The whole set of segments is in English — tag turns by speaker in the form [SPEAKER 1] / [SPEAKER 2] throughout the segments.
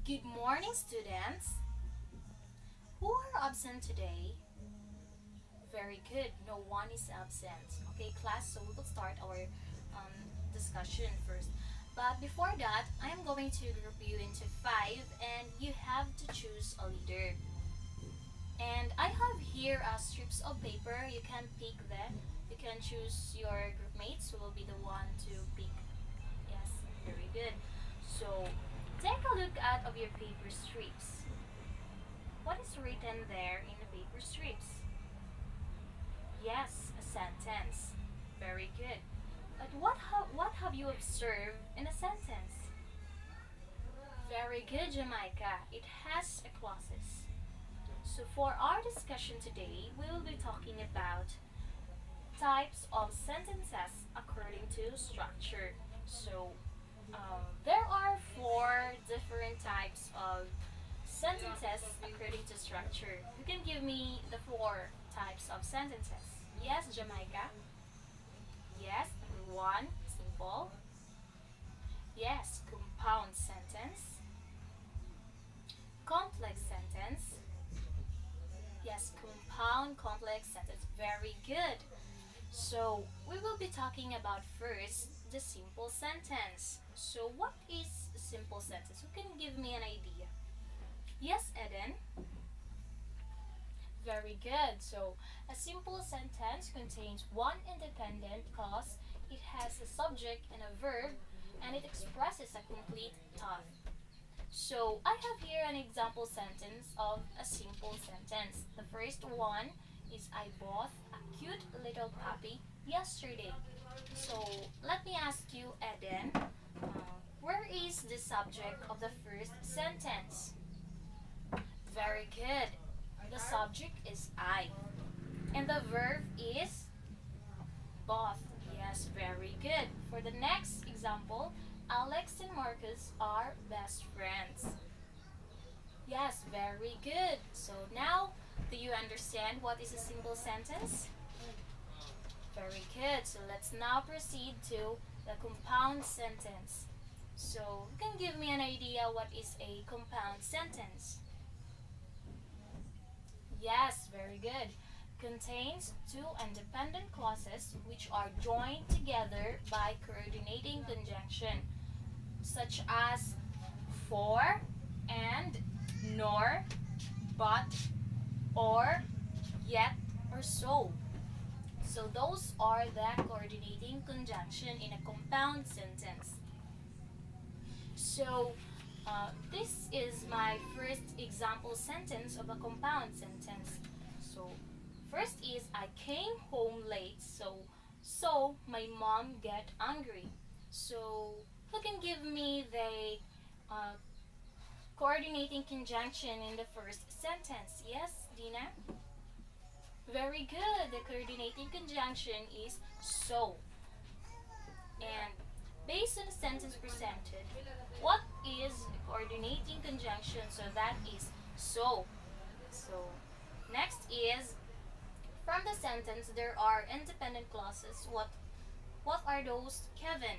[SPEAKER 1] Good morning, students. Who are absent today? Very good. No one is absent. Okay, class, so we will start our discussion first. But before that, I am going to group you into five, and you have to choose a leader. And I have here strips of paper. You can pick them. You can choose your group mates who will be the one to pick. Yes, very good. So, take a look at of your paper strips. What is written there in the paper strips? Yes, a sentence. Very good. But what have you observed in a sentence? Very good, Jamaica. It has a clauses. So for our discussion today, we will be talking about types of sentences according to structure. So there are four different types of sentences according to structure. You can give me the four types of sentences. Yes, Jamaica. Yes, number one, simple. Yes, compound sentence. Complex sentence. Yes, compound complex sentence. Very good. So we will be talking about first the simple sentence. So what is a simple sentence? Who can give me an idea? Yes, Eden. Very good. So a simple sentence contains one independent clause. It has a subject and a verb, and it expresses a complete thought. So I have here an example sentence of a simple sentence. The first one is I bought a cute little puppy yesterday. So let me ask you, Eden, where is the subject of the first sentence? Very good. The subject is I. And the verb is both. Yes, very good. For the next example, Alex and Marcus are best friends. Yes, very good. So now, do you understand what is a simple sentence? Very good. So let's now proceed to the compound sentence. So you can give me an idea what is a compound sentence? Yes, very good. Contains two independent clauses which are joined together by coordinating conjunction, such as for, and, nor, but, or, yet, or so. So those are the coordinating conjunction in a compound sentence. So this is my first example sentence of a compound sentence. So first is I came home late, so my mom get angry. So who can give me the coordinating conjunction in the first sentence? Yes, Dina? Very good. The coordinating conjunction is so. And based on the sentence presented, what is the coordinating conjunction? So that is so. So next is from the sentence there are independent clauses. What are those, Kevin?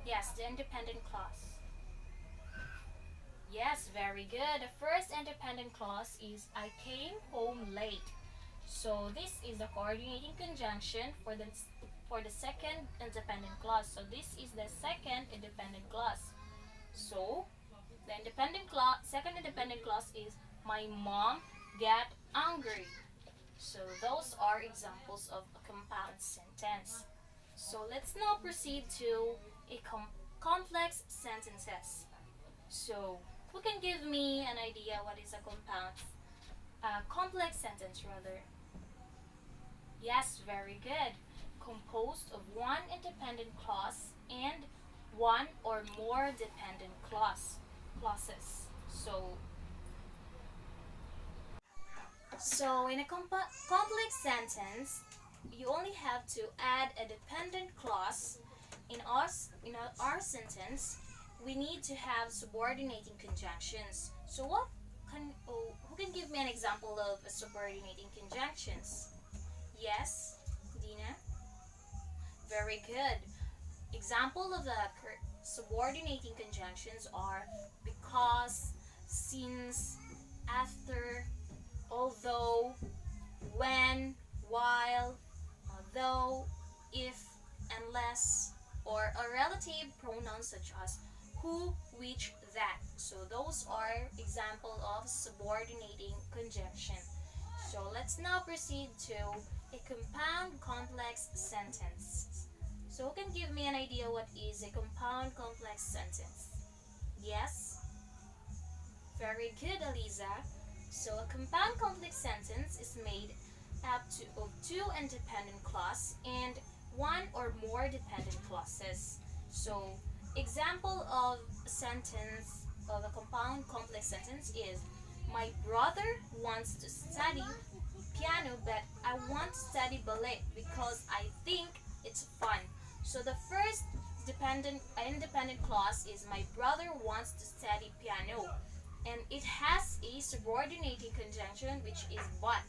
[SPEAKER 1] Yes, the independent clause. Yes, very good. The first independent clause is I came home late. So this is the coordinating conjunction for the second independent clause. So this is the second independent clause. So the second independent clause is my mom get angry. So those are examples of a compound sentence. So let's now proceed to a complex sentences. So who can give me an idea what is a complex sentence rather? Yes, very good. Composed of one independent clause and one or more dependent clauses. So in a complex sentence, you only have to add a dependent clause. In our sentence, we need to have subordinating conjunctions. So who can give me an example of a subordinating conjunctions? Yes, Dina? Very good. Example of the subordinating conjunctions are because, since, after, although, when, while, though, if, unless, or a relative pronoun such as who, which, that. So those are example of subordinating conjunction. So let's now proceed to a compound complex sentence. So who can give me an idea what is a compound complex sentence? Yes? Very good, Aliza. So a compound complex sentence is made up of two independent clauses and one or more dependent clauses. So example of a sentence of a compound complex sentence is my brother wants to study piano, but I want to study ballet because I think it's fun. So the first independent clause is my brother wants to study piano, and it has a subordinating conjunction which is but.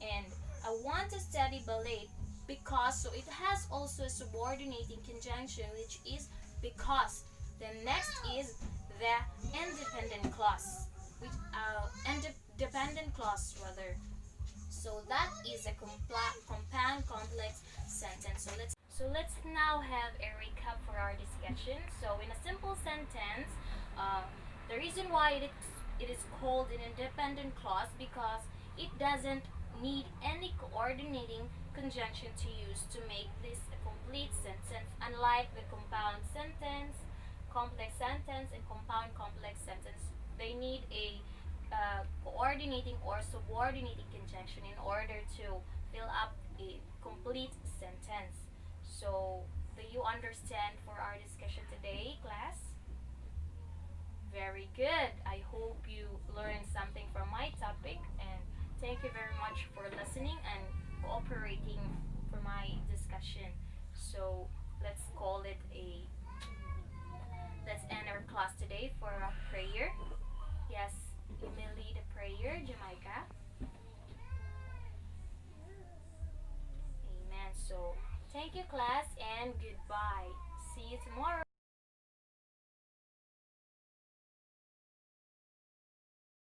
[SPEAKER 1] And I want to study ballet because, so it has also a subordinating conjunction which is because. The next is the independent clause, which dependent clause rather. So that is a compound complex sentence. So let's now have a recap for our discussion. So in a simple sentence, the reason why it is called an independent clause because it doesn't need any coordinating conjunction to use to make this a complete sentence, unlike the compound sentence, complex sentence, and compound complex sentence. They need a coordinating or subordinating conjunction in order to fill up a complete sentence. So, do you understand for our discussion today, class? Very good. I hope you learned something from my topic, and thank you very much for listening and cooperating for my discussion. So, let's end our class today for a prayer. Yes, you may lead a prayer, Jamaica. Amen. So, thank you, class, and goodbye. See you tomorrow.